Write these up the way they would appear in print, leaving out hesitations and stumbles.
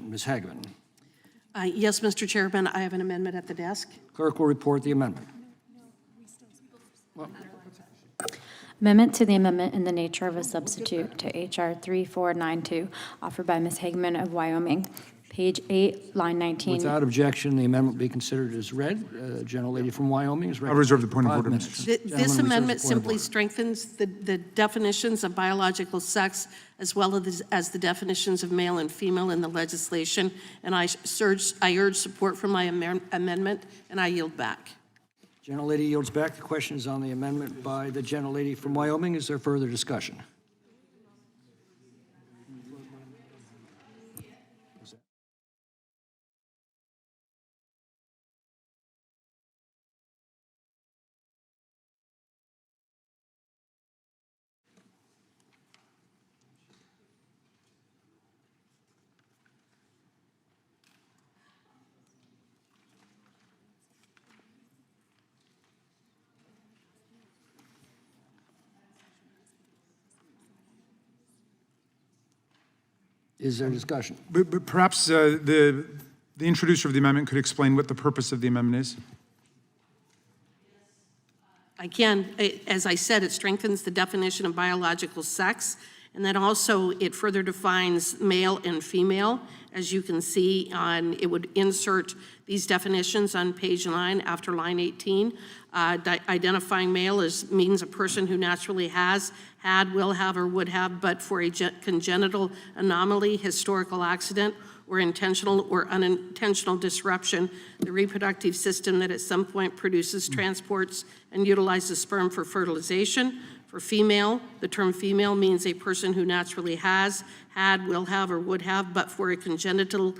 Ms. Hageman. Yes, Mr. Chairman, I have an amendment at the desk. Clerk will report the amendment. Amendment to the amendment in the nature of a substitute to H.R. 3492, offered by Ms. Hageman of Wyoming. Page 8, line 19. Without objection, the amendment be considered as read. Gentlelady from Wyoming is I'll reserve the point of 5 order, minutes. Mr. This Gentleman reserves amendment the point of simply order. strengthens the definitions of biological sex as well as the definitions of male and female in the legislation, and I urge support for my amendment, and I yield back. Gentlelady yields back. The question is on the amendment by the gentlelady from Wyoming. Is there further discussion? Is there discussion? But perhaps the introducer of the amendment could explain what the purpose of the amendment is. I can. As I said, it strengthens the definition of biological sex, and then also it further defines male and female. As you can see, it would insert these definitions on page 9 after line 18. Identifying male means a person who naturally has, had, will have, or would have, but for a congenital anomaly, historical accident, or intentional or unintentional disruption, the reproductive system that at some point produces, transports, and utilizes sperm for fertilization. For female, the term female means a person who naturally has, had, will have, or would have, but for a congenital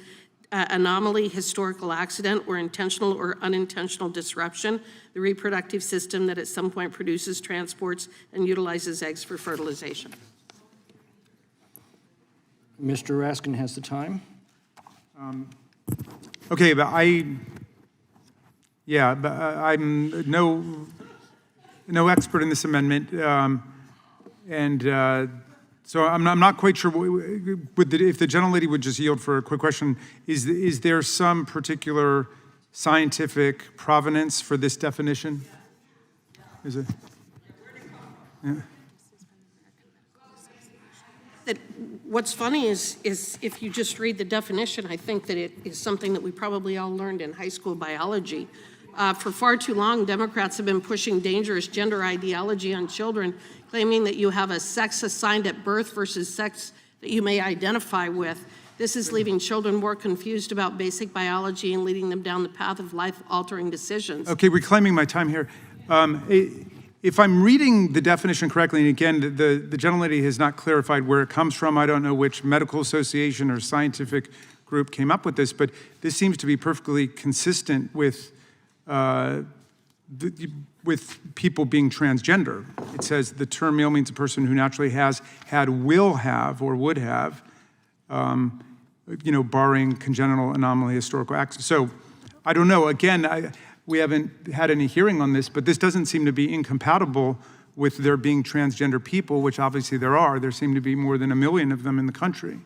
anomaly, historical accident, or intentional or unintentional disruption, the reproductive system that at some point produces, transports, and utilizes eggs for fertilization. Mr. Raskin has the time. Okay, but I'm no expert in this amendment, so I'm not quite sure. If the gentlelady would just yield for a quick question, is there some particular scientific provenance for this definition? Is it? Yeah. What's funny is if you just read the definition, I think that it is something that we probably all learned in high school biology. For far too long, Democrats have been pushing dangerous gender ideology on children, claiming that you have a sex assigned at birth versus sex that you may identify with. This is leaving children more confused about basic biology and leading them down the path of life-altering decisions. Okay, reclaiming my time here. If I'm reading the definition correctly, and again, the gentlelady has not clarified where it comes from. I don't know which medical association or scientific group came up with this, but this seems to be perfectly consistent with people being transgender. It says the term male means a person who naturally has, had, will have, or would have, barring congenital anomaly, historical accident. So I don't know. Again, we haven't had any hearing on this, but this doesn't seem to be incompatible with there being transgender people, which obviously there are. There seem to be more than 1 million of them in the country.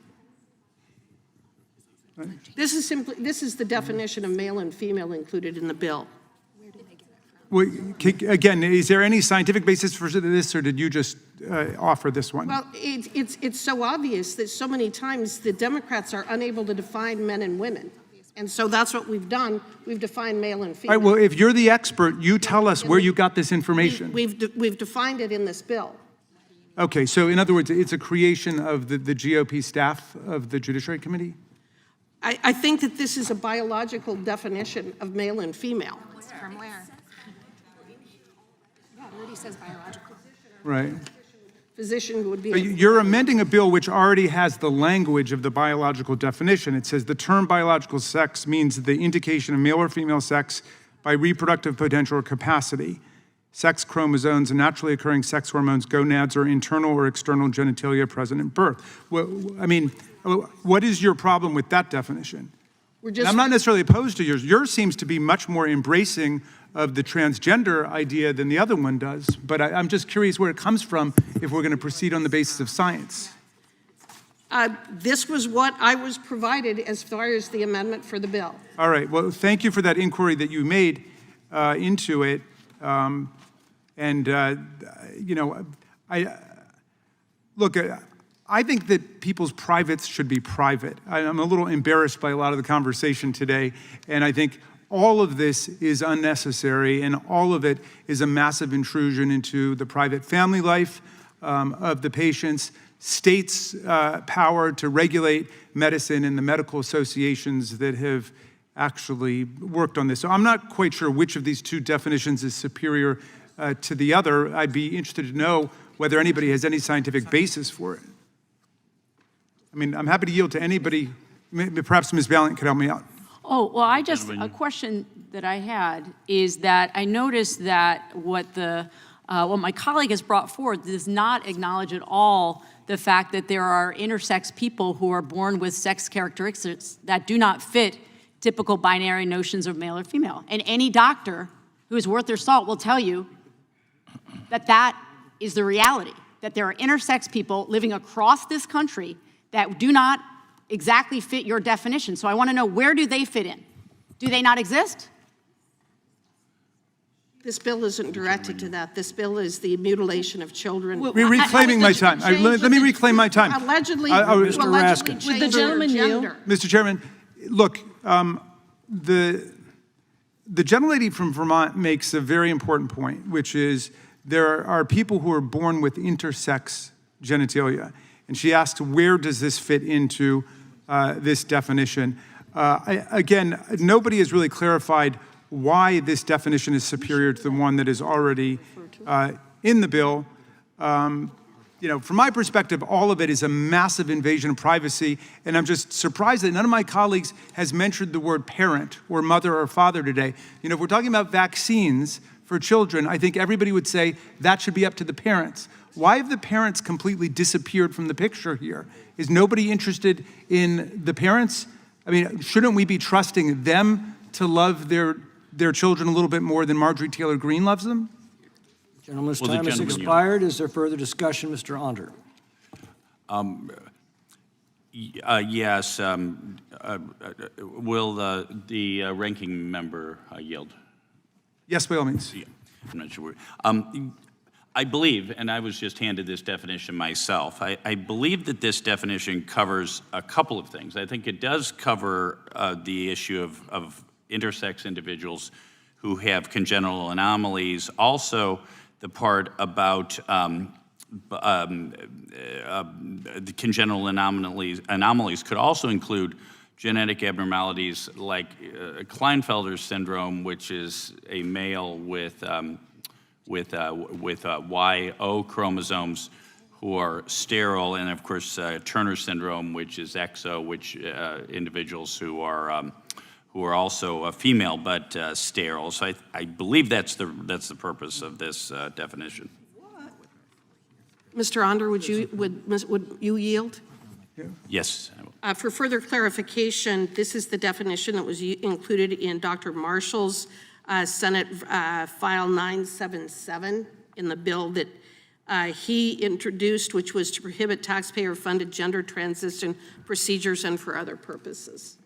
Right? This is the definition of male and female included in the bill. Well, again, is there any scientific basis for this, or did you just offer this one? Well, it's so obvious that so many times the Democrats are unable to define men and women. And so that's what we've done. We've defined male and female. All right, well, if you're the expert, you tell us where you got this information. We've defined it in this bill. Okay, so in other words, it's a creation of the GOP staff of the Judiciary Committee? I think that this is a biological definition of male and female. From where? Yeah, it already says biological. Right. Physician would be. But you're amending a bill which already has the language of the biological definition. It says the term biological sex means the indication of male or female sex by reproductive potential or capacity. Sex chromosomes and naturally occurring sex hormones, gonads, or internal or external genitalia present at birth. Well, I mean, what is your problem with that definition? I'm not necessarily opposed to yours. Yours seems to be much more embracing of the transgender idea than the other one does. But I'm just curious where it comes from if we're going to proceed on the basis of science. This was what I was provided as far as the amendment for the bill. All right, well, thank you for that inquiry that you made into it. You know, look, I think that people's privates should be private. I'm a little embarrassed by a lot of the conversation today, and I think all of this is unnecessary, and all of it is a massive intrusion into the private family life of the patients, states' power to regulate medicine, and the medical associations that have actually worked on this. So I'm not quite sure which of these two definitions is superior to the other. I'd be interested to know whether anybody has any scientific basis for it. I mean, I'm happy to yield to anybody. Perhaps Ms. Valiant could help me out. Oh, well, a question that I had is that I noticed that what my colleague has brought forward does not acknowledge at all the fact that there are intersex people who are born with sex characteristics that do not fit typical binary notions of male or female. And any doctor who is worth their salt will tell you that that is the reality, that there are intersex people living across this country that do not exactly fit your definition. So I want to know, where do they fit in? Do they not exist? This bill isn't directed to that. This bill is the mutilation of children. We're reclaiming my time. Let me reclaim my time. Allegedly, Mr. allegedly Raskin. change the gentleman their yield? gender. Mr. Chairman, look, the gentlelady from Vermont makes a very important point, which is there are people who are born with intersex genitalia. And she asks, where does this fit into this definition? Again, nobody has really clarified why this definition is superior to the one that is already in the bill. You know, from my perspective, all of it is a massive invasion of privacy, and I'm just surprised that none of my colleagues has mentioned the word parent or mother or father today. You know, if we're talking about vaccines for children, I think everybody would say that should be up to the parents. Why have the parents completely disappeared from the picture here? Is nobody interested in the parents? I mean, shouldn't we be trusting them to love their children a little bit more than Marjorie Taylor Greene loves them? Gentleman's Well, the time has gentleman expired. Is there further discussion, Mr. Onder? Yes. Will the ranking member yield? Yes, by all means. Yeah, I'm not sure. I believe, and I was just handed this definition myself, I believe that this definition covers a couple of things. I think it does cover the issue of intersex individuals who have congenital anomalies. Also, the part about the congenital anomalies could also include genetic abnormalities like Klinefelter syndrome, which is a male with YO chromosomes who are sterile, and of course Turner syndrome, which is XO, which individuals who are also female but sterile. So I believe that's the purpose of this definition. Mr. Onder, would you yield? Yes. For further clarification, this is the definition that was included in Dr. Marshall's Senate File 977 in the bill that he introduced, which was to prohibit taxpayer-funded gender transition procedures and for other purposes.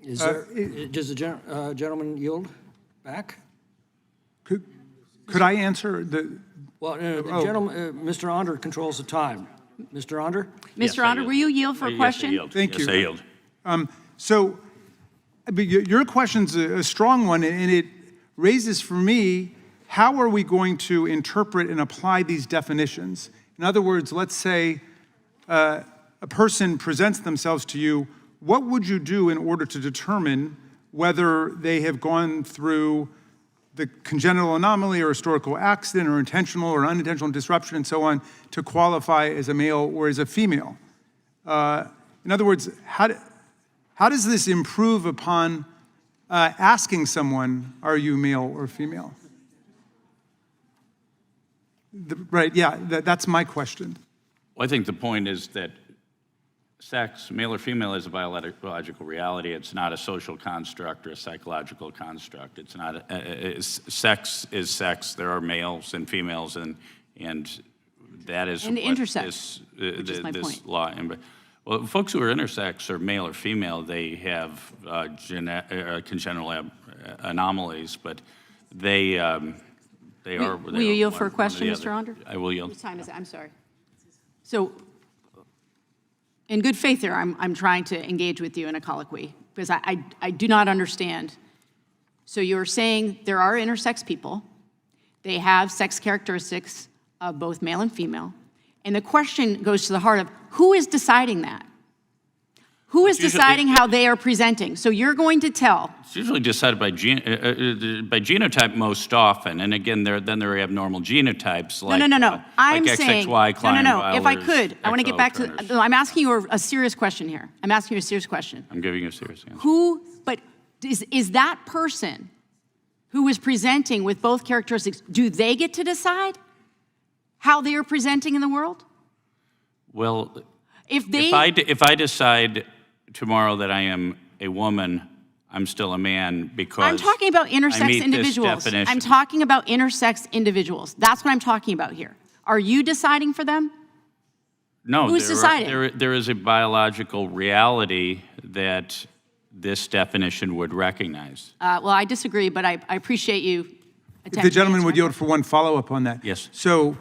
Is there, does the gentleman yield back? Could I answer the? Well, the gentleman, Mr. Onder controls the time. Mr. Onder? Mr. Onder, will you yield for a question? Yes, I yield. Thank Yes, you. I yield. So I mean, your question's a strong one, and it raises for me, how are we going to interpret and apply these definitions? In other words, let's say a person presents themselves to you. What would you do in order to determine whether they have gone through the congenital anomaly or historical accident or intentional or unintentional disruption and so on to qualify as a male or as a female? In other words, how does this improve upon asking someone, are you male or female? Right, yeah, that's my question. Well, I think the point is that sex, male or female, is a biological reality. It's not a social construct or a psychological construct. It's not, sex is sex. There are males and females, and that is And what intersex, which is my this point. law. Well, folks who are intersex or male or female, they have congenital anomalies, but they are. Will you yield for a question, Mr. Onder? I will yield. What time is it? I'm sorry. So, in good faith here, I'm trying to engage with you in a colloquy, because I do not understand. So you're saying there are intersex people, they have sex characteristics of both male and female, and the question goes to the heart of, who is deciding that? Who is deciding how they are presenting? So you're going to tell. It's usually decided by genotype most often, and again, there are abnormal genotypes like No. I'm like saying XXY, Klein, no. If I Weilers, could, I want to get XO, back to. Turners. No, I'm asking you a serious question here. I'm asking you a serious question. I'm giving you a serious answer. Who? But is that person who is presenting with both characteristics? Do they get to decide how they are presenting in the world? Well, If they. if I decide tomorrow that I am a woman, I'm still a man because I'm talking about I intersex meet individuals. this definition. I'm talking about intersex individuals. That's what I'm talking about here. Are you deciding for them? No, Who's deciding? there is a biological reality that this definition would recognize. Well, I disagree, but I appreciate you If attempting the to gentleman answer would my yield for one follow-up on that. Yes. So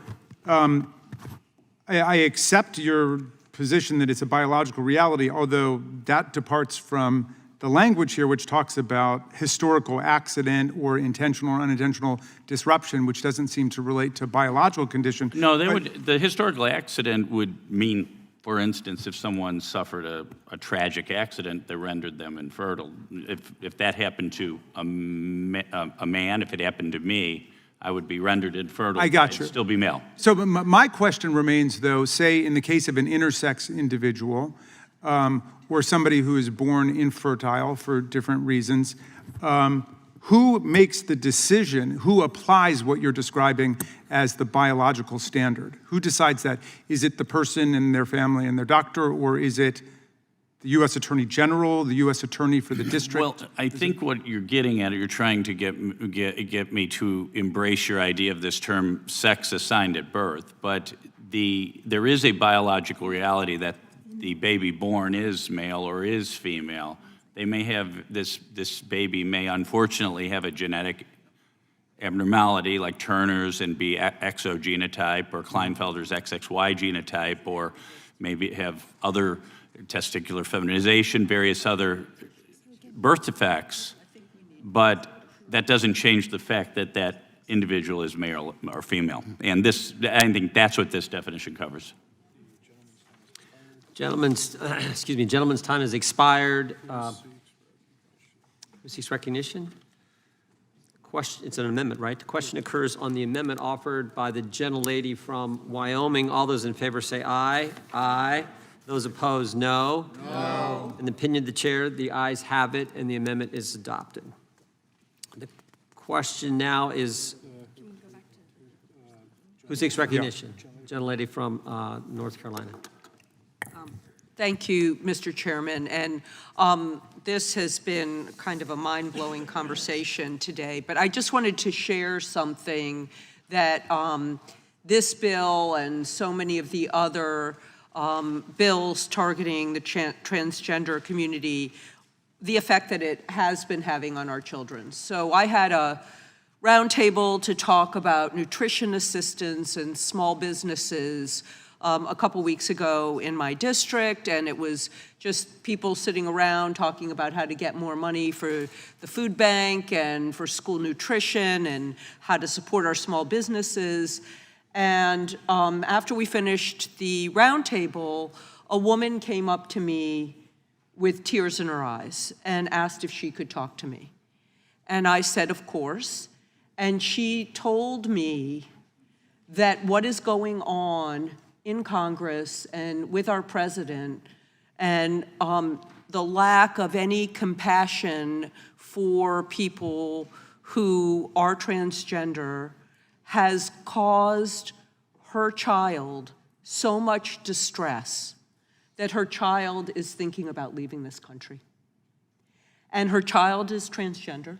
I accept your position that it's a biological reality, although that departs from the language here, which talks about historical accident or intentional or unintentional disruption, which doesn't seem to relate to biological condition. No, the historical accident would mean, for instance, if someone suffered a tragic accident that rendered them infertile. If that happened to a man, if it happened to me, I would be rendered infertile. I got I'd you. still be male. So my question remains, though, say in the case of an intersex individual or somebody who is born infertile for different reasons, who makes the decision, who applies what you're describing as the biological standard? Who decides that? Is it the person and their family and their doctor, or is it the U.S. Attorney General, the U.S. Attorney for the district? Well, I think what you're getting at, you're trying to get me to embrace your idea of this term sex assigned at birth, but there is a biological reality that the baby born is male or is female. They may have, this baby may unfortunately have a genetic abnormality like Turner's and be XO genotype or Klinefelter's XXY genotype, or maybe have other testicular feminization, various other birth defects, but that doesn't change the fact that that individual is male or female. And I think that's what this definition covers. Gentlemen's, gentlemen's time has expired. Who seeks recognition? Question, it's an amendment, right? The question occurs on the amendment offered by the gentlelady from Wyoming. All those in favor say aye. Aye. Those opposed, no. No. In the opinion of the chair, the ayes have it, and the amendment is adopted. The question now is, who seeks recognition? Gentlelady from North Carolina. Thank you, Mr. Chairman. And this has been kind of a mind-blowing conversation today, but I just wanted to share something that this bill and so many of the other bills targeting the transgender community, the effect that it has been having on our children. So I had a roundtable to talk about nutrition assistance and small businesses a couple weeks ago in my district, and it was just people sitting around talking about how to get more money for the food bank and for school nutrition and how to support our small businesses. And after we finished the roundtable, a woman came up to me with tears in her eyes and asked if she could talk to me. And I said, of course. And she told me that what is going on in Congress and with our president and the lack of any compassion for people who are transgender has caused her child so much distress that her child is thinking about leaving this country. And her child is transgender.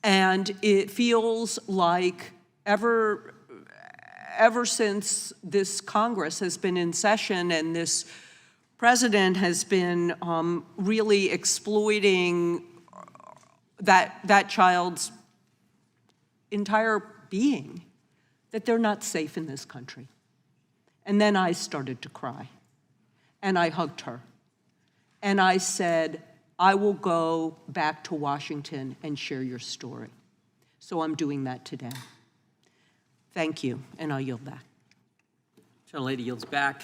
And it feels like ever since this Congress has been in session and this president has been really exploiting that child's entire being, that they're not safe in this country. And then I started to cry. And I hugged her. And I said, I will go back to Washington and share your story. So I'm doing that today. Thank you, and I'll yield back. Gentlelady yields back.